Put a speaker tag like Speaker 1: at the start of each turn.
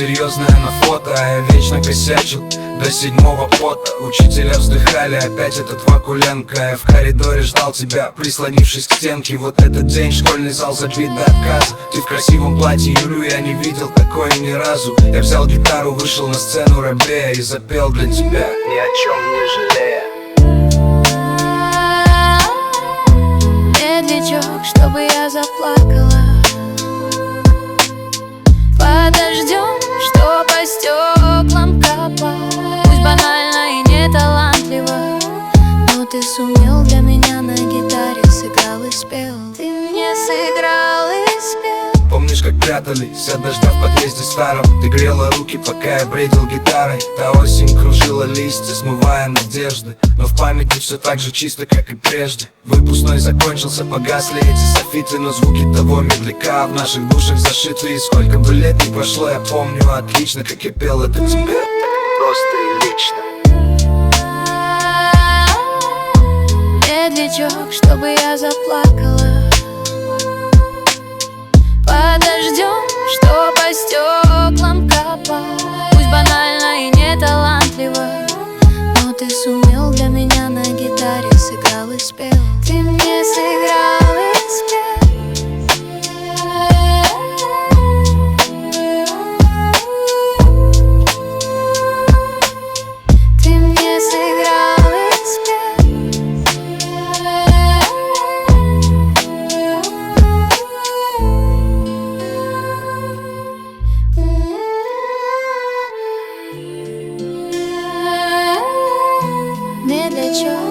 Speaker 1: серьезная на фото, а я вечно косячил до седьмого пота. Учителя вздыхали, опять этот Вакуленко. Я в коридоре ждал тебя, прислонившись к стенке. Вот этот день, школьный зал забит до отказа. Ты в красивом платье, Юлю я не видел такой ни разу. Я взял гитару, вышел на сцену рэбея и запел для тебя, ни о чем не жалея.
Speaker 2: Медлячок, чтобы я заплакала. Подождем, что по стеклам капает. Пусть банально и не талантливо, но ты сумел для меня на гитаре. Сыграл и спел. Ты мне сыграл и спел.
Speaker 1: Помнишь, как прятались от дождя в подъезде старом? Ты грела руки, пока я бредил гитарой. Та осень кружила листья, смывая надежды. Но в памяти все так же чисто, как и прежде. Выпускной закончился, погасли эти софиты, но звуки того медляка в наших душах зашиты. И сколько бы лет не прошло, я помню отлично, как я пел это тебе. Просто и лично.
Speaker 2: Медлячок, чтобы я заплакала. Подождем, что по стеклам капает. Пусть банально и не талантливо, но ты сумел для меня на гитаре. Сыграл и спел. Ты мне сыграл и спел. Ты мне сыграл и спел. Медлячок.